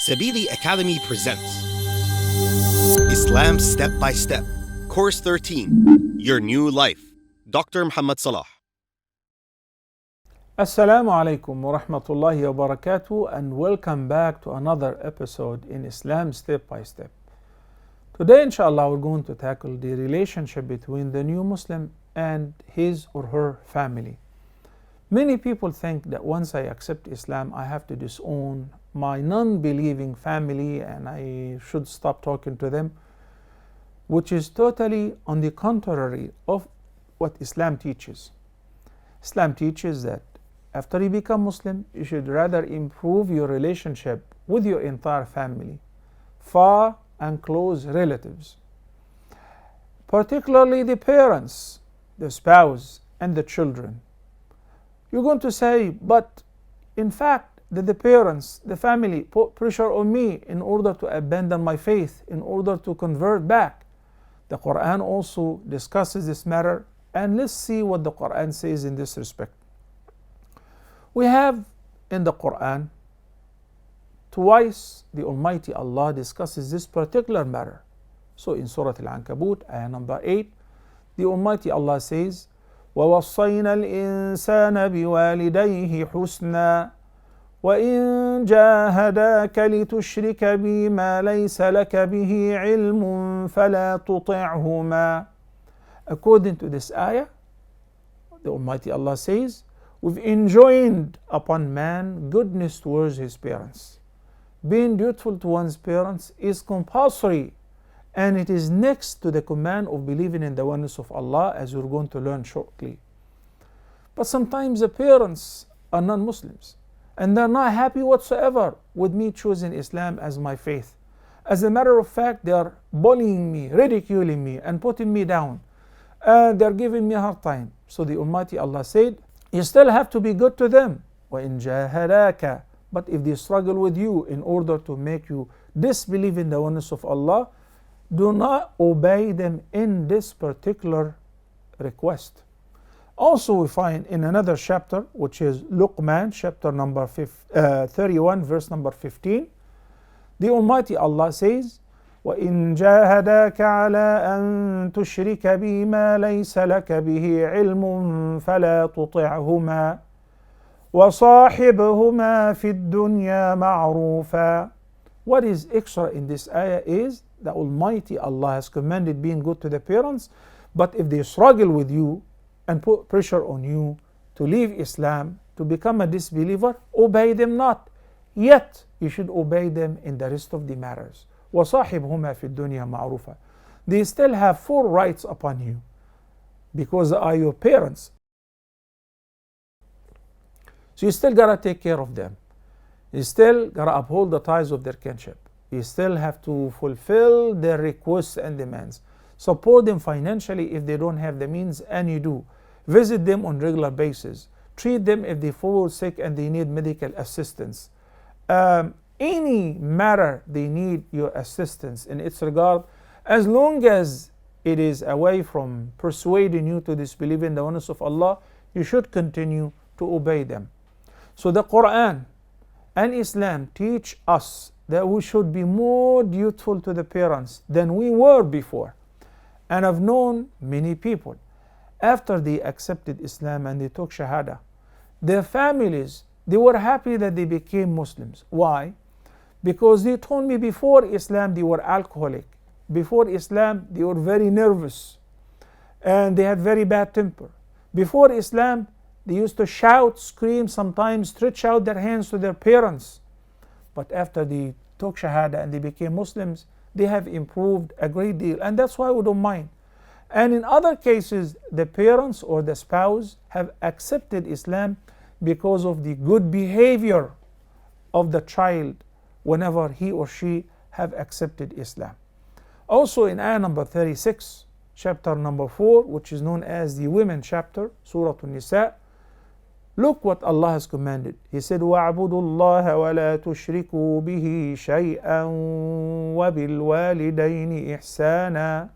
Sabili Academy presents Islam Step by Step, Course 13, Your New Life, Dr. Muhammad Salah. Assalamu alaikum wa rahmatullahi wa barakatuh, and welcome back to another episode in Islam Step by Step. Today, inshallah, we're going to tackle the relationship between the new Muslim and his or her family. Many people think that once I accept Islam, I have to disown my non-believing family and I should stop talking to them, which is totally on the contrary of what Islam teaches. Islam teaches that after you become Muslim, you should rather improve your relationship with your entire family, far and close relatives, particularly the parents, the spouse, and the children. You're going to say, but in fact, the parents, the family put pressure on me in order to abandon my faith, in order to convert back. The Quran also discusses this matter, and let's see what the Quran says in this respect. We have in the Quran twice the Almighty Allah discusses this particular matter. So in Surah Al-Ankabut, ayah number 8, the Almighty Allah says, وَوَصَّيْنَا الْإِنسَانَ بِوَالِدَيْهِ حُسْنًا وَإِن جَاهَدَاكَ لِتُشْرِكَ بِي مَا لَيْسَ لَكَ بِهِ عِلْمٌ فَلَا تُطِعْهُمَا. According to this ayah, the Almighty Allah says, we've enjoined upon man goodness towards his parents. Being dutiful to one's parents is compulsory, and it is next to the command of believing in the oneness of Allah, as we're going to learn shortly. But sometimes the parents are non-Muslims, and they're not happy whatsoever with me choosing Islam as my faith. As a matter of fact, they are bullying me, ridiculing me, and putting me down. They're giving me a hard time. So the Almighty Allah said, you still have to be good to them. وَإِن جَاهَدَاكَ. But if they struggle with you in order to make you disbelieve in the oneness of Allah, do not obey them in this particular request. Also we find in another chapter, which is Luqman, chapter number 31, verse number 15, the Almighty Allah says, وَإِن جَاهَدَاكَ عَلَىٰ أَن تُشْرِكَ بِي مَا لَيْسَ لَكَ بِهِ عِلْمٌ فَلَا تُطِعْهُمَا وَصَاحِبْهُمَا فِي الدُّنْيَا مَعْرُوفًا. What is extra in this ayah is that Almighty Allah has commanded being good to the parents, but if they struggle with you and put pressure on you to leave Islam, to become a disbeliever, obey them not. Yet you should obey them in the rest of the matters. وَصَاحِبْهُمَا فِي الدُّنْيَا مَعْرُوفًا. They still have full rights upon you because they are your parents. So you still gotta take care of them. You still gotta uphold the ties of their kinship. You still have to fulfill their requests and demands. Support them financially if they don't have the means, and you do. Visit them on regular basis. Treat them if they fall sick and they need medical assistance. Any matter they need your assistance in its regard, as long as it is away from persuading you to disbelieve in the oneness of Allah, you should continue to obey them. So the Quran and Islam teach us that we should be more dutiful to the parents than we were before. And I've known many people, after they accepted Islam and they took Shahada, their families, they were happy that they became Muslims. Why? Because they told me before Islam they were alcoholic. Before Islam they were very nervous and they had very bad temper. Before Islam they used to shout, scream, sometimes stretch out their hands to their parents. But after they took Shahada and they became Muslims, they have improved a great deal, and that's why we don't mind. And in other cases, the parents or the spouse have accepted Islam because of the good behavior of the child whenever he or she have accepted Islam. Also in ayah number 36, chapter number 4, which is known as the women chapter, Surah An-Nisa, look what Allah has commanded. He said, وَاعْبُدُوا اللَّهَ وَلَا تُشْرِكُوا بِهِ شَيْئًا وَبِالْوَالِدَيْنِ إِحْسَانًا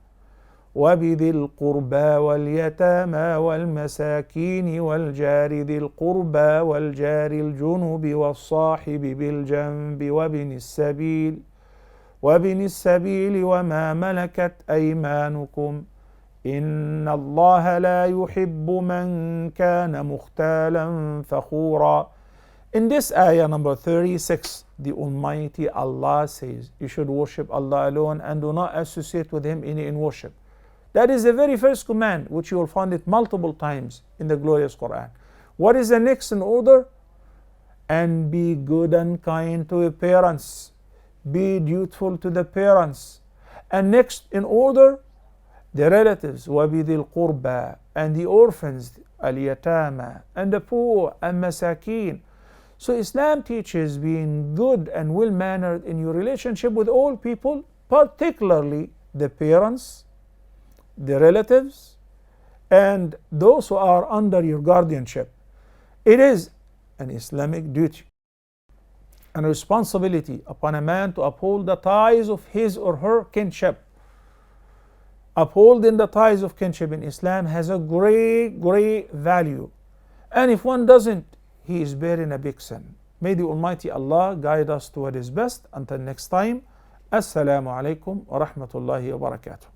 وبذي القربى واليتامى والمساكين والجار ذي القربى والجار الجنب والصاحب بالجنب وابن السبيل وما ملكت أيمانكم إن الله لا يحب من كان مختالا فخورا. In this ayah number 36, the Almighty Allah says, you should worship Allah alone and do not associate with Him in worship. That is the very first command, which you will find it multiple times in the glorious Quran. What is the next in order? And be good and kind to your parents. Be dutiful to the parents. And next in order, the relatives, وَبِذِي الْقُرْبَى, and the orphans, al-yatama, and the poor, and masakeen. So Islam teaches being good and well-mannered in your relationship with all people, particularly the parents, the relatives, and those who are under your guardianship. It is an Islamic duty and responsibility upon a man to uphold the ties of his or her kinship. Upholding the ties of kinship in Islam has a great, great value. And if one doesn't, he is bearing a big sin. May the Almighty Allah guide us to what is best. Until next time, Assalamu alaikum wa rahmatullahi wa barakatuh.